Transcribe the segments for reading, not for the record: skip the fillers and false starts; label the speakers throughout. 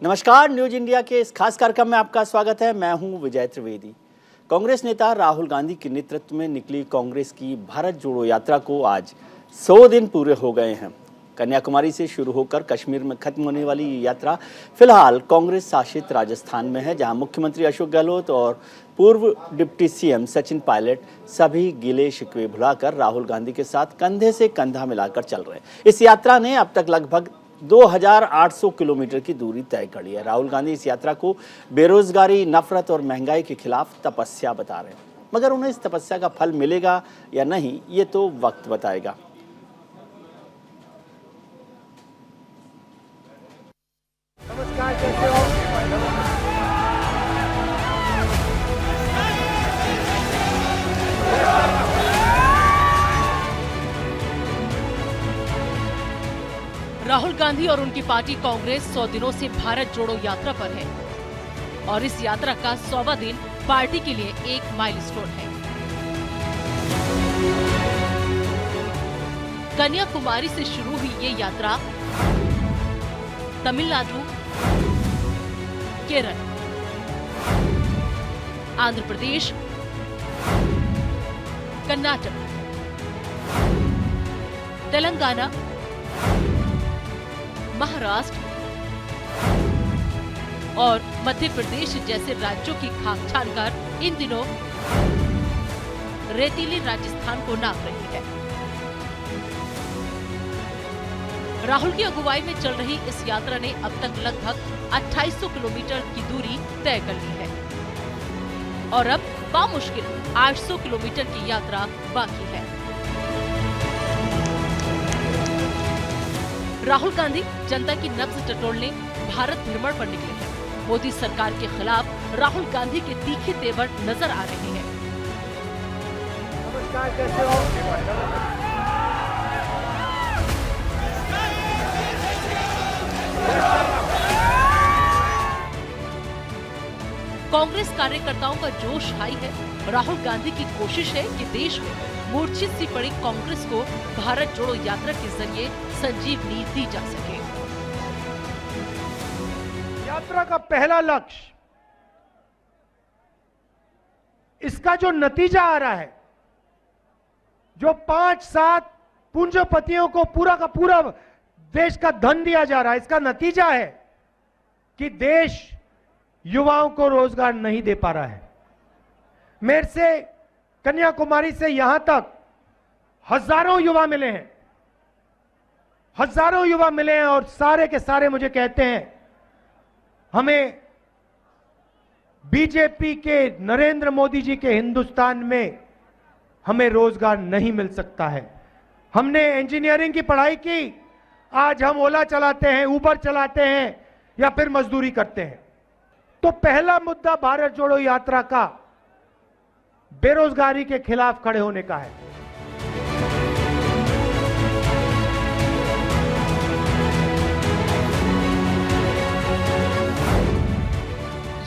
Speaker 1: नमस्कार, news India के इस खास कार्यक्रम में आपका स्वागत है। मैं हूं विजय त्रिवेदी। कांग्रेस नेता राहुल गांधी के नेतृत्व में निकली कांग्रेस की भारत जोड़ो यात्रा को आज 100 दिन पूरे हो गए हैं। कन्याकुमारी से शुरू होकर कश्मीर में खत्म होने वाली ये यात्रा फिलहाल कांग्रेस शासित राजस्थान में है, जहां मुख्यमंत्री अशोक गहलोत और पूर्व डिप्टी सीएम सचिन पायलट सभी गिले शिकवे भुलाकर राहुल गांधी के साथ कंधे से कंधा मिलाकर चल रहे हैं। इस यात्रा ने अब तक लगभग 2800 किलोमीटर की दूरी तय कर ली है। राहुल गांधी इस यात्रा को बेरोजगारी, नफरत और महंगाई के खिलाफ तपस्या बता रहे हैं, मगर उन्हें इस तपस्या का फल मिलेगा या नहीं, ये तो वक्त बताएगा।
Speaker 2: नमस्कार, कैसे हो?
Speaker 3: राहुल गांधी और उनकी पार्टी कांग्रेस 100 दिनों से भारत जोड़ो यात्रा पर है और इस यात्रा का 100वां दिन पार्टी के लिए एक माइलस्टोन है। कन्याकुमारी से शुरू हुई ये यात्रा तमिलनाडु, केरल, आंध्र प्रदेश, कर्नाटक, तेलंगाना, महाराष्ट्र और मध्य प्रदेश जैसे राज्यों की खाक छानकर इन दिनों रेतीले राजस्थान को नाप रही है। राहुल की अगुवाई में चल रही इस यात्रा ने अब तक लगभग 2800 किलोमीटर की दूरी तय कर ली है और अब बामुश्किल 800 किलोमीटर की यात्रा बाकी है। राहुल गांधी जनता की नब्ज टटोलने भारत भ्रमण पर निकले हैं। मोदी सरकार के खिलाफ राहुल गांधी के तीखे तेवर नजर आ रहे हैं।
Speaker 2: नमस्कार, कैसे हो?
Speaker 3: कांग्रेस कार्यकर्ताओं का जोश हाई है। राहुल गांधी की कोशिश है कि देश में मूर्छित सी पड़ी कांग्रेस को भारत जोड़ो यात्रा के जरिए संजीवनी दी जा सके।
Speaker 2: यात्रा का पहला लक्ष्य, इसका जो नतीजा आ रहा है, जो 5-7 पूंजीपतियों को पूरा का पूरा देश का धन दिया जा रहा है, इसका नतीजा है कि देश युवाओं को रोजगार नहीं दे पा रहा है। मेरे से कन्याकुमारी से यहां तक हजारों युवा मिले हैं, हजारों युवा मिले हैं और सारे के सारे मुझे कहते हैं हमें बीजेपी के, नरेंद्र मोदी जी के हिंदुस्तान में हमें रोजगार नहीं मिल सकता है। हमने इंजीनियरिंग की पढ़ाई की, आज हम ओला चलाते हैं, उबर चलाते हैं या फिर मजदूरी करते हैं। तो पहला मुद्दा भारत जोड़ो यात्रा का बेरोजगारी के खिलाफ खड़े होने का है।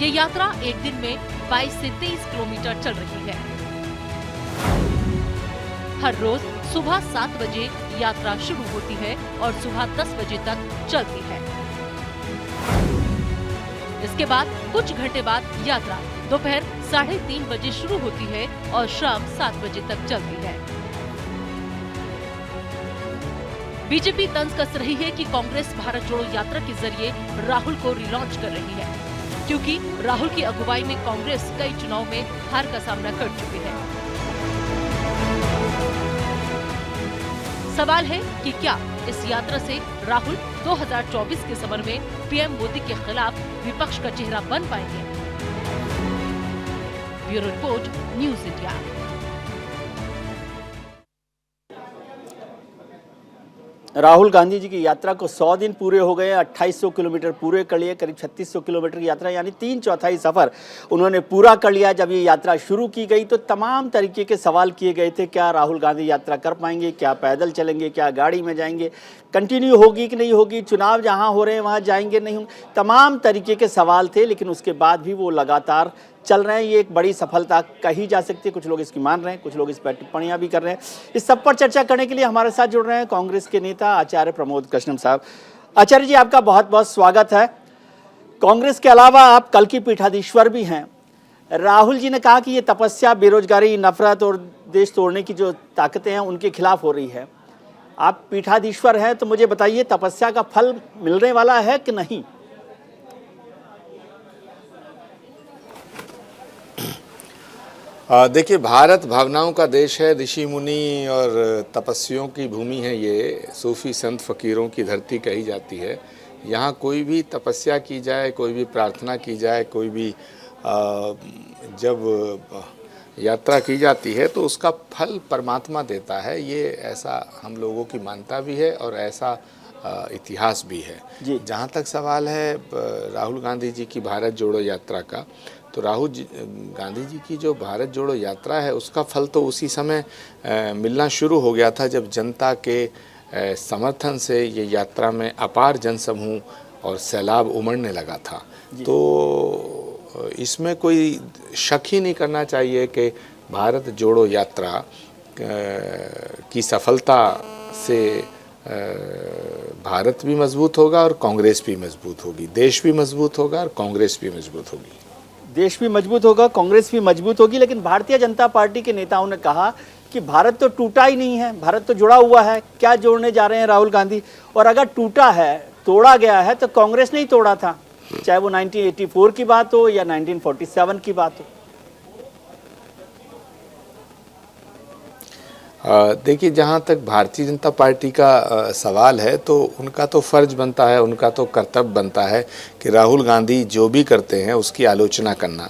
Speaker 3: ये यात्रा एक दिन में 22 से 23 किलोमीटर चल रही है। हर रोज सुबह 7 बजे यात्रा शुरू होती है और सुबह 10 बजे तक चलती है। इसके बाद कुछ घंटे बाद यात्रा दोपहर 3:30 बजे शुरू होती है और शाम 7 बजे तक चलती है। बीजेपी तंज कस रही है कि कांग्रेस भारत जोड़ो यात्रा के जरिए राहुल को रिलॉन्च कर रही है, क्योंकि राहुल की अगुवाई में कांग्रेस कई चुनाव में हार का सामना कर चुकी है। सवाल है कि क्या इस यात्रा से राहुल 2024 के समर में पीएम मोदी के खिलाफ विपक्ष का चेहरा बन पाएंगे? Bureau report, news India.
Speaker 1: Rahul Gandhi ji की यात्रा को 100 दिन पूरे हो गए, 2800 किलोमीटर पूरे कर लिए, करीब 3600 किलोमीटर की यात्रा यानी 3/4 सफर उन्होंने पूरा कर लिया। जब ये यात्रा शुरू की गई तो तमाम तरीके के सवाल किए गए थे, क्या राहुल गांधी यात्रा कर पाएंगे, क्या पैदल चलेंगे, क्या गाड़ी में जाएंगे, कंटिन्यू होगी कि नहीं होगी, चुनाव जहां हो रहे हैं वहां जाएंगे नहीं, तमाम तरीके के सवाल थे। लेकिन उसके बाद भी वो लगातार चल रहे हैं। ये एक बड़ी सफलता कही जा सकती है। कुछ लोग इसकी मान रहे हैं, कुछ लोग इस पर टिप्पणियां भी कर रहे हैं। इस सब पर चर्चा करने के लिए हमारे साथ जुड़ रहे हैं कांग्रेस के नेता आचार्य प्रमोद कृष्णम साहब। आचार्य जी, आपका बहुत बहुत स्वागत है। कांग्रेस के अलावा आप कल की पीठाधीश्वर भी हैं। राहुल जी ने कहा कि ये तपस्या बेरोजगारी, नफरत और देश तोड़ने की जो ताकतें हैं उनके खिलाफ हो रही है। आप पीठाधीश्वर हैं तो मुझे बताइए, तपस्या का फल मिलने वाला है कि नहीं?
Speaker 4: देखिए, भारत भावनाओं का देश है, ऋषि मुनि और तपस्वियों की भूमि है। ये सूफी संत फकीरों की धरती कही जाती है। यहाँ कोई भी तपस्या की जाए, कोई भी प्रार्थना की जाए, कोई भी जब यात्रा की जाती है तो उसका फल परमात्मा देता है। ये ऐसा हम लोगों की मान्यता भी है और ऐसा इतिहास भी है। जहाँ तक सवाल है राहुल गांधी जी की भारत जोड़ो यात्रा का, तो राहुल गांधी जी की जो भारत जोड़ो यात्रा है उसका फल तो उसी समय मिलना शुरू हो गया था जब जनता के समर्थन से ये यात्रा में अपार जनसमूह और सैलाब उमड़ने लगा था। तो इसमें कोई शक ही नहीं करना चाहिए कि भारत जोड़ो यात्रा की सफलता से भारत भी मजबूत होगा और कांग्रेस भी मजबूत होगी, देश भी मजबूत होगा और कांग्रेस भी मजबूत होगी।
Speaker 1: देश भी मजबूत होगा, कांग्रेस भी मजबूत होगी। लेकिन भारतीय जनता पार्टी के नेताओं ने कहा कि भारत तो टूटा ही नहीं है, भारत तो जुड़ा हुआ है, क्या जोड़ने जा रहे हैं राहुल गांधी? और अगर टूटा है, तोड़ा गया है तो कांग्रेस ने ही तोड़ा था, चाहे वो 1984 की बात हो या 1947 की बात हो।
Speaker 4: देखिए, जहाँ तक भारतीय जनता पार्टी का सवाल है तो उनका तो फ़र्ज बनता है, उनका तो कर्तव्य बनता है कि राहुल गांधी जो भी करते हैं उसकी आलोचना करना,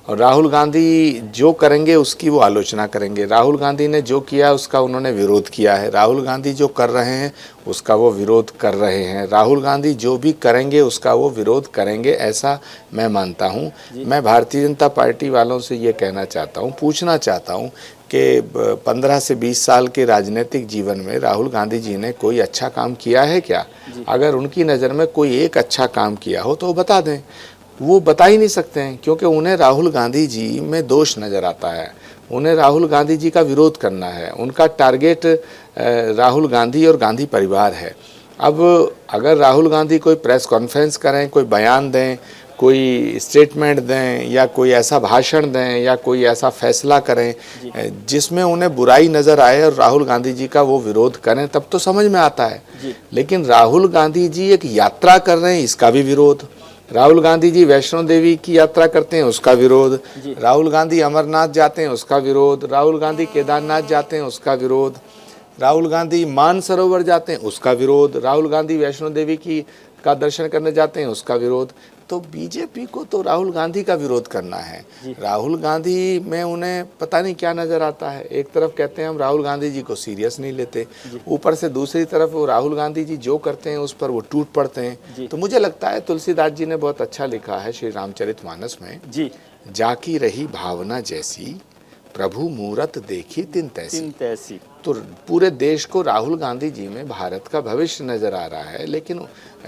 Speaker 4: और राहुल गांधी जो करेंगे उसकी वो आलोचना करेंगे। राहुल गांधी ने जो किया उसका उन्होंने विरोध किया है, राहुल गांधी जो कर रहे हैं उसका वो विरोध कर रहे हैं, राहुल गांधी जो भी करेंगे उसका वो विरोध करेंगे, ऐसा मैं मानता हूँ। मैं भारतीय जनता पार्टी वालों से ये कहना चाहता हूँ, पूछना चाहता हूँ कि 15 से 20 साल के राजनीतिक जीवन में राहुल गांधी जी ने कोई अच्छा काम किया है क्या? अगर उनकी नज़र में कोई एक अच्छा काम किया हो तो वो बता दें। वो बता ही नहीं सकते हैं क्योंकि उन्हें राहुल गांधी जी में दोष नज़र आता है, उन्हें राहुल गांधी जी का विरोध करना है, उनका टारगेट राहुल गांधी और गांधी परिवार है। अब अगर राहुल गांधी कोई प्रेस कॉन्फ्रेंस करें, कोई बयान दें, कोई स्टेटमेंट दें या कोई ऐसा भाषण दें या कोई ऐसा फैसला करें जिसमें उन्हें बुराई नज़र आए और राहुल गांधी जी का वो विरोध करें, तब तो समझ में आता है। लेकिन राहुल गांधी जी एक यात्रा कर रहे हैं, इसका भी विरोध। राहुल गांधी जी वैष्णो देवी की यात्रा करते हैं, उसका विरोध। राहुल गांधी अमरनाथ जाते हैं, उसका विरोध। राहुल गांधी केदारनाथ जाते हैं, उसका विरोध। राहुल गांधी मानसरोवर जाते हैं, उसका विरोध। राहुल गांधी वैष्णो देवी का दर्शन करने जाते हैं, उसका विरोध। तो बीजेपी को तो राहुल गांधी का विरोध करना है। राहुल गांधी में उन्हें पता नहीं क्या नज़र आता है। एक तरफ कहते हैं हम राहुल गांधी जी को सीरियस नहीं लेते, ऊपर से दूसरी तरफ वो राहुल गांधी जी जो करते हैं उस पर वो टूट पड़ते हैं। तो मुझे लगता है तुलसीदास जी ने बहुत अच्छा लिखा है श्री रामचरितमानस में, जाकी रही भावना जैसी, प्रभु मूरत देखी तिन तैसी। तो पूरे देश को राहुल गांधी जी में भारत का भविष्य नज़र आ रहा है, लेकिन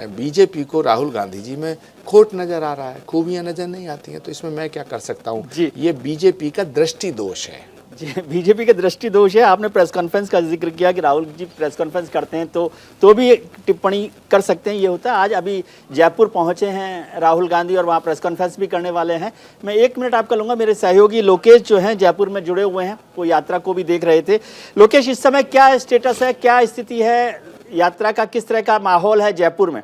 Speaker 4: बीजेपी को राहुल गांधी जी में खोट नज़र आ रहा है, खूबियां नज़र नहीं आती हैं। तो इसमें मैं क्या कर सकता हूँ? ये बीजेपी का दृष्टि दोष है।
Speaker 1: जी, बीजेपी का दृष्टि दोष है। आपने प्रेस कॉन्फ्रेंस का जिक्र किया कि राहुल जी प्रेस कॉन्फ्रेंस करते हैं तो भी टिप्पणी कर सकते हैं, ये होता है। आज अभी जयपुर पहुंचे हैं राहुल गांधी और वहां प्रेस कॉन्फ्रेंस भी करने वाले हैं। मैं 1 मिनट आपका लूँगा, मेरे सहयोगी लोकेश जो हैं जयपुर में जुड़े हुए हैं, वो यात्रा को भी देख रहे थे। लोकेश, इस समय क्या स्टेटस है, क्या स्थिति है यात्रा का, किस तरह का माहौल है जयपुर में?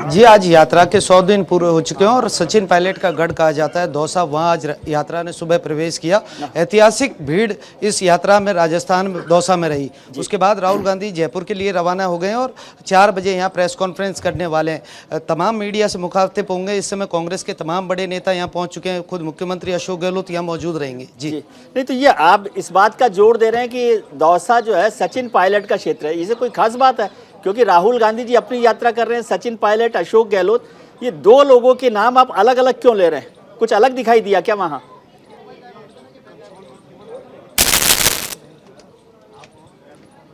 Speaker 5: जी, आज यात्रा के 100 दिन पूरे हो चुके हैं और सचिन पायलट का गढ़ कहा जाता है दौसा, वहां आज यात्रा ने सुबह प्रवेश किया। ऐतिहासिक भीड़ इस यात्रा में राजस्थान में दौसा में रही। उसके बाद राहुल गांधी जयपुर के लिए रवाना हो गए और 4 बजे यहाँ प्रेस कॉन्फ्रेंस करने वाले हैं। तमाम मीडिया से मुखातिब होंगे। इस समय कांग्रेस के तमाम बड़े नेता यहाँ पहुँच चुके हैं, खुद मुख्यमंत्री अशोक गहलोत यहाँ मौजूद रहेंगे। जी
Speaker 1: नहीं, तो ये आप इस बात का जोर दे रहे हैं कि दौसा जो है सचिन पायलट का क्षेत्र है, इसे कोई खास बात है? क्योंकि राहुल गांधी जी अपनी यात्रा कर रहे हैं, सचिन पायलट, अशोक गहलोत, ये 2 लोगों के नाम आप अलग अलग क्यों ले रहे हैं? कुछ अलग दिखाई दिया क्या वहां?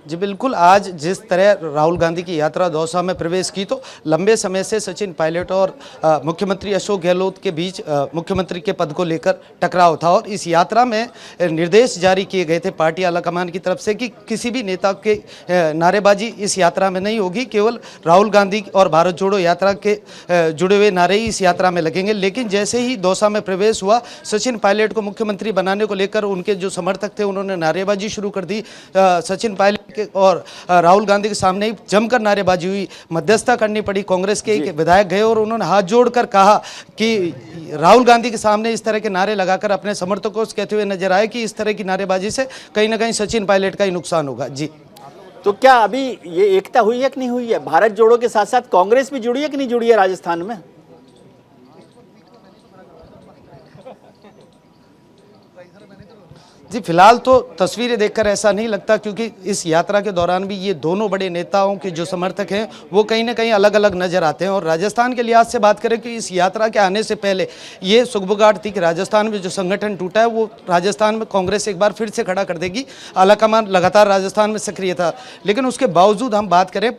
Speaker 5: जी बिल्कुल, आज जिस तरह राहुल गांधी की यात्रा दौसा में प्रवेश की तो लंबे समय से सचिन पायलट और मुख्यमंत्री अशोक गहलोत के बीच मुख्यमंत्री के पद को लेकर टकराव था और इस यात्रा में निर्देश जारी किए गए थे पार्टी आलाकमान की तरफ से कि किसी भी नेता के नारेबाजी इस यात्रा में नहीं होगी, केवल राहुल गांधी और भारत जोड़ो यात्रा के जुड़े हुए नारे ही इस यात्रा में लगेंगे। लेकिन जैसे ही दौसा में प्रवेश हुआ, सचिन पायलट को मुख्यमंत्री बनाने को लेकर उनके जो समर्थक थे उन्होंने नारेबाजी शुरू कर दी। सचिन पायलट और राहुल गांधी के सामने ही जमकर नारेबाजी हुई, मध्यस्थता करनी पड़ी। कांग्रेस के एक विधायक गए और उन्होंने हाथ जोड़कर कहा कि राहुल गांधी के सामने इस तरह के नारे लगाकर अपने समर्थकों को कहते हुए नजर आए कि इस तरह की नारेबाजी से कहीं ना कहीं सचिन पायलट का ही नुकसान होगा। जी,
Speaker 1: तो क्या अभी ये एकता हुई है कि नहीं हुई है? भारत जोड़ो के साथ साथ कांग्रेस भी जुड़ी है कि नहीं जुड़ी है राजस्थान में?
Speaker 5: जी फिलहाल तो तस्वीरें देखकर ऐसा नहीं लगता, क्योंकि इस यात्रा के दौरान भी ये दोनों बड़े नेताओं के जो समर्थक हैं वो कहीं ना कहीं अलग अलग नजर आते हैं। और राजस्थान के लिहाज से बात करें कि इस यात्रा के आने से पहले ये सुगबुगाहट थी कि राजस्थान में जो संगठन टूटा है वो राजस्थान में कांग्रेस एक बार फिर से खड़ा कर देगी। आलाकमान लगातार राजस्थान में सक्रिय था, लेकिन उसके बावजूद हम बात करें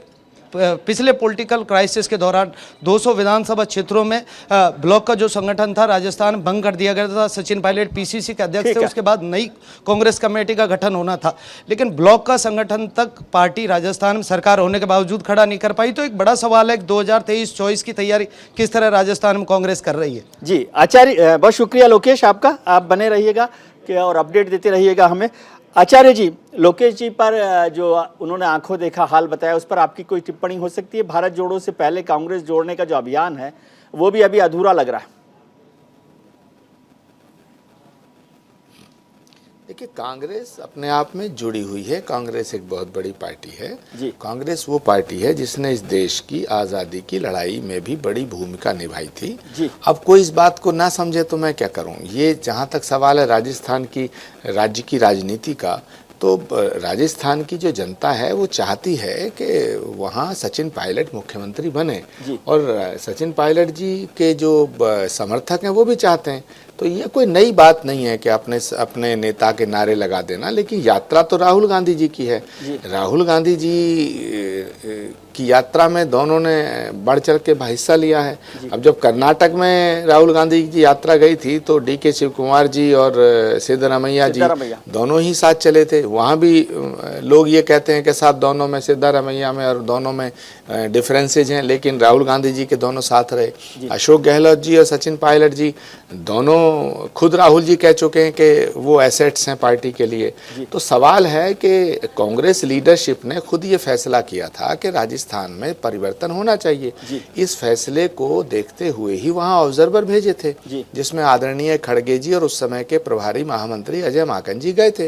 Speaker 5: पिछले पॉलिटिकल क्राइसिस के दौरान 200 विधानसभा क्षेत्रों में ब्लॉक का जो संगठन था राजस्थान भंग कर दिया गया था। सचिन पायलट पीसीसी के अध्यक्ष थे, उसके बाद नई कांग्रेस कमेटी का गठन होना था, लेकिन ब्लॉक का संगठन तक पार्टी राजस्थान में सरकार होने के बावजूद खड़ा नहीं कर पाई। तो एक बड़ा सवाल है कि 2023-24 की तैयारी किस तरह राजस्थान में कांग्रेस कर रही है।
Speaker 1: जी आचार्य, बहुत शुक्रिया लोकेश आपका, आप बने रहिएगा और अपडेट देते रहिएगा हमें। आचार्य जी, लोकेश जी पर जो उन्होंने आंखों देखा हाल बताया, उस पर आपकी कोई टिप्पणी हो सकती है? भारत जोड़ो से पहले कांग्रेस जोड़ने का जो अभियान है वो भी अभी अधूरा लग रहा है।
Speaker 4: देखिए, कांग्रेस अपने आप में जुड़ी हुई है। कांग्रेस एक बहुत बड़ी पार्टी है
Speaker 1: जी।
Speaker 4: कांग्रेस वो पार्टी है जिसने इस देश की आज़ादी की लड़ाई में भी बड़ी भूमिका निभाई थी
Speaker 1: जी।
Speaker 4: अब कोई इस बात को ना समझे तो मैं क्या करूं। ये जहां तक सवाल है राजस्थान की राज्य की राजनीति का, तो राजस्थान की जो जनता है वो चाहती है कि वहाँ सचिन पायलट मुख्यमंत्री बने और सचिन पायलट जी के जो समर्थक हैं वो भी चाहते हैं। तो ये कोई नई बात नहीं है कि अपने नेता के नारे लगा देना, लेकिन यात्रा तो राहुल गांधी जी की है। राहुल गांधी जी की यात्रा में दोनों ने बढ़ चढ़ के हिस्सा लिया है। अब जब कर्नाटक में राहुल गांधी की यात्रा गई थी तो डीके शिव कुमार जी और सिद्धरामैया जी दोनों ही साथ चले थे। वहाँ भी लोग ये कहते हैं कि साथ दोनों में, सिद्धरामैया में और दोनों में डिफरेंसेज हैं, लेकिन राहुल गांधी जी के दोनों साथ रहे। अशोक गहलोत जी और सचिन पायलट जी दोनों, खुद राहुल जी कह चुके हैं कि वो एसेट्स हैं पार्टी के लिए। तो सवाल है कि कांग्रेस लीडरशिप ने खुद ये फैसला किया था कि राजस्थान में परिवर्तन होना चाहिए। इस फैसले को देखते हुए ही वहाँ ऑब्जर्वर भेजे थे, जिसमें आदरणीय खड़गे जी और उस समय के प्रभारी महामंत्री अजय माकन जी गए थे।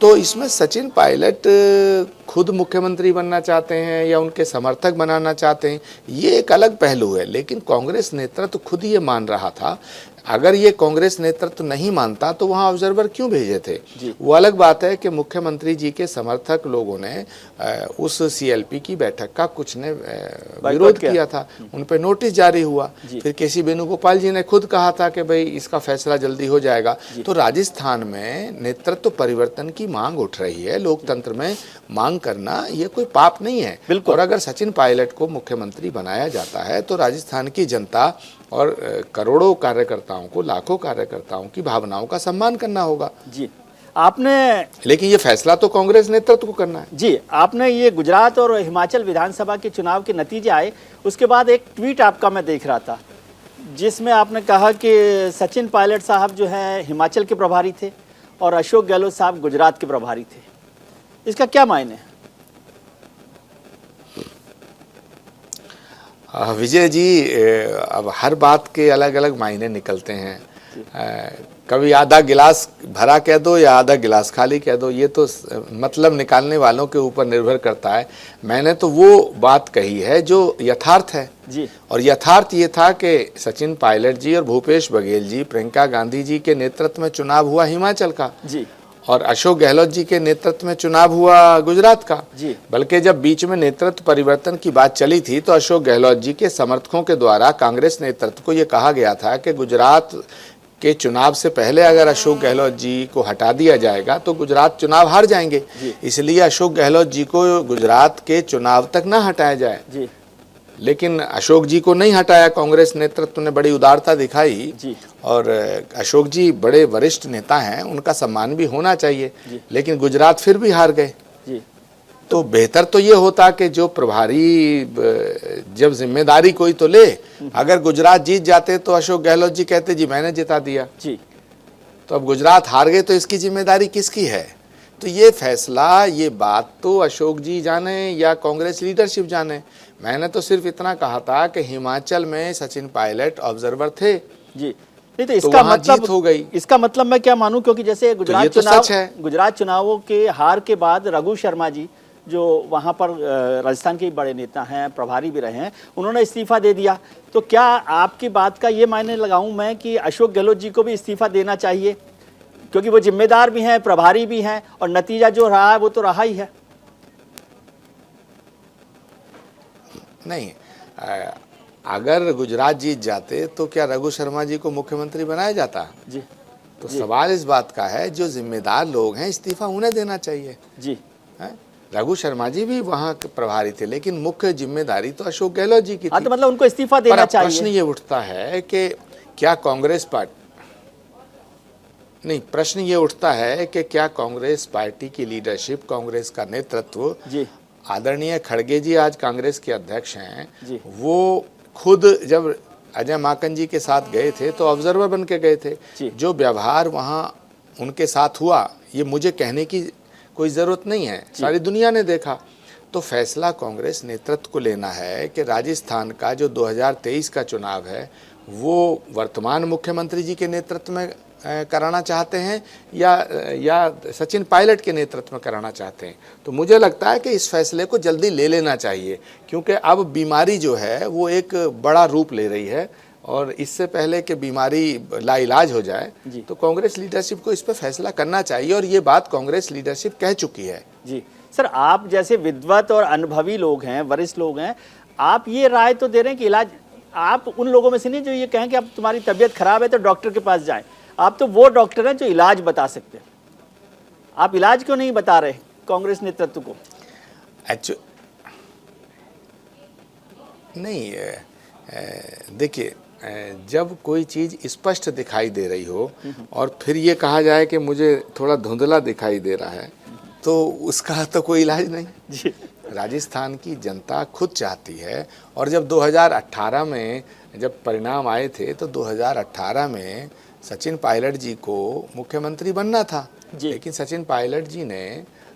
Speaker 4: तो इसमें सचिन पायलट खुद मुख्यमंत्री बनना चाहते हैं या उनके समर्थक बनाना चाहते हैं, ये एक अलग पहलू है। लेकिन कांग्रेस नेतृत्व खुद ये मान रहा था। अगर ये कांग्रेस नेतृत्व नहीं मानता तो वहाँ ऑब्जर्वर क्यों भेजे थे? वो अलग बात है कि मुख्यमंत्री जी के समर्थक लोगों ने उस सीएलपी की बैठक का कुछ ने विरोध किया था, उन पर नोटिस जारी हुआ। फिर केसी वेणुगोपाल जी ने खुद कहा था कि भाई इसका फैसला जल्दी हो जाएगा। तो राजस्थान में नेतृत्व परिवर्तन की मांग उठ रही है। लोकतंत्र में मांग करना ये कोई पाप नहीं है। और अगर सचिन पायलट को मुख्यमंत्री बनाया जाता है तो राजस्थान की जनता और करोड़ों कार्यकर्ताओं को, लाखों कार्यकर्ताओं की भावनाओं का सम्मान करना होगा।
Speaker 1: जी आपने,
Speaker 4: लेकिन ये फैसला तो कांग्रेस नेतृत्व को करना है।
Speaker 1: जी आपने ये गुजरात और हिमाचल विधानसभा के चुनाव के नतीजे आए, उसके बाद एक ट्वीट आपका मैं देख रहा था जिसमें आपने कहा कि सचिन पायलट साहब जो है हिमाचल के प्रभारी थे और अशोक गहलोत साहब गुजरात के प्रभारी थे। इसका क्या मायने है?
Speaker 4: विजय जी, अब हर बात के अलग अलग मायने निकलते हैं। कभी आधा गिलास भरा कह दो या आधा गिलास खाली कह दो, ये तो मतलब निकालने वालों के ऊपर निर्भर करता है। मैंने तो वो बात कही है जो यथार्थ है
Speaker 1: जी।
Speaker 4: और यथार्थ ये था कि सचिन पायलट जी और भूपेश बघेल जी, प्रियंका गांधी जी के नेतृत्व में चुनाव हुआ हिमाचल का जी, और अशोक गहलोत जी के नेतृत्व में चुनाव हुआ गुजरात का जी। बल्कि जब बीच में नेतृत्व परिवर्तन की बात चली थी तो अशोक गहलोत जी के समर्थकों के द्वारा कांग्रेस नेतृत्व को ये कहा गया था कि गुजरात के चुनाव से पहले अगर अशोक गहलोत जी को हटा दिया जाएगा तो गुजरात चुनाव हार जाएंगे। इसलिए अशोक गहलोत जी को गुजरात के चुनाव तक ना हटाया जाए।
Speaker 1: जी।
Speaker 4: लेकिन अशोक जी को नहीं हटाया, कांग्रेस नेतृत्व ने बड़ी उदारता दिखाई
Speaker 1: जी।
Speaker 4: और अशोक जी बड़े वरिष्ठ नेता हैं, उनका सम्मान भी होना चाहिए। लेकिन गुजरात फिर भी हार गए।
Speaker 1: जी।
Speaker 4: तो बेहतर तो ये होता कि जो प्रभारी जब जिम्मेदारी कोई तो ले। अगर गुजरात जीत जाते तो अशोक गहलोत जी कहते जी मैंने जिता दिया।
Speaker 1: जी।
Speaker 4: तो अब गुजरात हार गए तो इसकी जिम्मेदारी किसकी है? तो ये फैसला, ये बात तो अशोक जी जाने या कांग्रेस लीडरशिप जाने। मैंने तो सिर्फ इतना कहा था कि हिमाचल में सचिन पायलट ऑब्जर्वर थे।
Speaker 1: जी। नहीं तो इसका
Speaker 4: वहाँ
Speaker 1: मतलब
Speaker 4: जीत हो गई।
Speaker 1: इसका मतलब मैं क्या मानूं, क्योंकि जैसे गुजरात
Speaker 4: ये तो
Speaker 1: चुनाव,
Speaker 4: सच है।
Speaker 1: गुजरात चुनावों के हार के बाद रघु शर्मा जी जो वहां पर राजस्थान के बड़े नेता हैं, प्रभारी भी रहे हैं, उन्होंने इस्तीफा दे दिया। तो क्या आपकी बात का ये मायने लगाऊं मैं कि अशोक गहलोत जी को भी इस्तीफा देना चाहिए, क्योंकि वो जिम्मेदार भी हैं, प्रभारी भी हैं, और नतीजा जो रहा है वो तो रहा ही है।
Speaker 4: नहीं, अगर गुजरात जीत जाते तो क्या रघु शर्मा जी को मुख्यमंत्री बनाया जाता?
Speaker 1: जी।
Speaker 4: तो सवाल इस बात का है, जो जिम्मेदार लोग हैं इस्तीफा उन्हें देना चाहिए।
Speaker 1: जी।
Speaker 4: है? रघु शर्मा जी भी वहाँ के प्रभारी थे, लेकिन मुख्य जिम्मेदारी तो अशोक गहलोत जी की थी।
Speaker 1: तो मतलब उनको इस्तीफा देना चाहिए।
Speaker 4: प्रश्न ये उठता है कि क्या कांग्रेस पार्टी, नहीं, प्रश्न ये उठता है कि क्या कांग्रेस पार्टी की लीडरशिप, कांग्रेस का नेतृत्व,
Speaker 1: जी।
Speaker 4: आदरणीय खड़गे जी आज कांग्रेस के अध्यक्ष हैं,
Speaker 1: जी।
Speaker 4: वो खुद जब अजय माकन जी के साथ गए थे तो ऑब्जर्वर बन के गए थे।
Speaker 1: जी।
Speaker 4: जो व्यवहार वहाँ उनके साथ हुआ, ये मुझे कहने की कोई ज़रूरत नहीं है, सारी दुनिया ने देखा। तो फैसला कांग्रेस नेतृत्व को लेना है कि राजस्थान का जो 2023 का चुनाव है वो वर्तमान मुख्यमंत्री जी के नेतृत्व में कराना चाहते हैं या सचिन पायलट के नेतृत्व में कराना चाहते हैं। तो मुझे लगता है कि इस फैसले को जल्दी ले लेना चाहिए, क्योंकि अब बीमारी जो है वो एक बड़ा रूप ले रही है, और इससे पहले कि बीमारी लाइलाज हो जाए तो कांग्रेस लीडरशिप को इस पर फैसला करना चाहिए, और ये बात कांग्रेस लीडरशिप कह चुकी है।
Speaker 1: जी सर, आप जैसे विद्वत और अनुभवी लोग हैं, वरिष्ठ लोग हैं, आप ये राय तो दे रहे हैं कि इलाज, आप उन लोगों में से नहीं जो ये कहें कि अब तुम्हारी तबीयत खराब है तो डॉक्टर के पास जाएं। आप तो वो डॉक्टर हैं जो इलाज बता सकते हैं। आप इलाज क्यों नहीं बता रहे कांग्रेस नेतृत्व को?
Speaker 4: नहीं, देखिए, जब कोई चीज़ स्पष्ट दिखाई दे रही हो और फिर ये कहा जाए कि मुझे थोड़ा धुंधला दिखाई दे रहा है, तो उसका तो कोई इलाज नहीं।
Speaker 1: जी।
Speaker 4: राजस्थान की जनता खुद चाहती है, और जब 2018 में जब परिणाम आए थे तो 2018 में सचिन पायलट जी को मुख्यमंत्री बनना था, लेकिन सचिन पायलट जी ने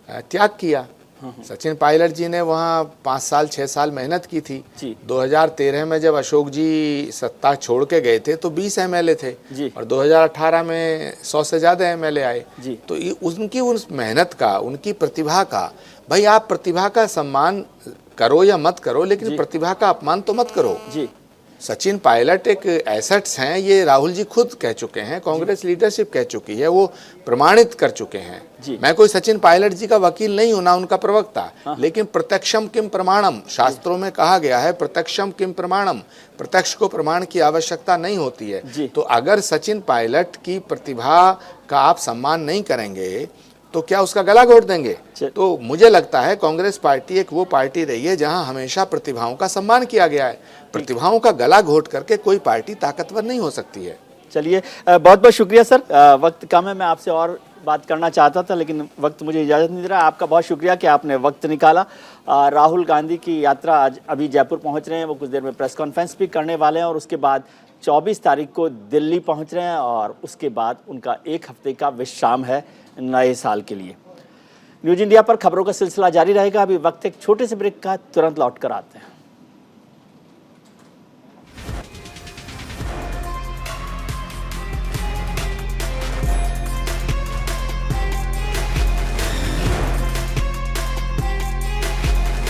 Speaker 4: त्याग किया। सचिन पायलट जी ने वहाँ 5 साल 6 साल मेहनत की थी। 2013 में जब अशोक जी सत्ता छोड़ के गए थे तो 20 एमएलए थे, और 2018 में 100 से ज़्यादा एमएलए आए। तो उनकी उस मेहनत का, उनकी प्रतिभा का, भाई आप प्रतिभा का सम्मान करो या मत करो, लेकिन प्रतिभा का अपमान तो मत करो। सचिन पायलट एक एसेट्स हैं, ये राहुल जी खुद कह चुके हैं, कांग्रेस लीडरशिप कह चुकी है, वो प्रमाणित कर चुके हैं। मैं कोई सचिन पायलट जी का वकील नहीं हूं, ना उनका प्रवक्ता, लेकिन प्रत्यक्षम किम प्रमाणम, शास्त्रों में कहा गया है प्रत्यक्षम किम प्रमाणम, प्रत्यक्ष को प्रमाण की आवश्यकता नहीं होती है। तो अगर सचिन पायलट की प्रतिभा का आप सम्मान नहीं करेंगे तो क्या उसका गला घोट देंगे? तो मुझे लगता है कांग्रेस पार्टी एक वो पार्टी रही है जहां हमेशा प्रतिभाओं का सम्मान किया गया है। प्रतिभाओं का गला घोट करके कोई पार्टी ताकतवर नहीं हो सकती है।
Speaker 1: चलिए, बहुत बहुत शुक्रिया सर। वक्त कम है, मैं आपसे और बात करना चाहता था लेकिन वक्त मुझे इजाज़त नहीं दे रहा। आपका बहुत शुक्रिया कि आपने वक्त निकाला। राहुल गांधी की यात्रा आज अभी जयपुर पहुंच रहे हैं, वो कुछ देर में प्रेस कॉन्फ्रेंस भी करने वाले हैं, और उसके बाद 24 तारीख को दिल्ली पहुंच रहे हैं, और उसके बाद उनका 1 हफ्ते का विश्राम है नए साल के लिए। न्यूज़ इंडिया पर खबरों का सिलसिला जारी रहेगा। अभी वक्त एक छोटे से ब्रेक का, तुरंत लौट कर आते हैं।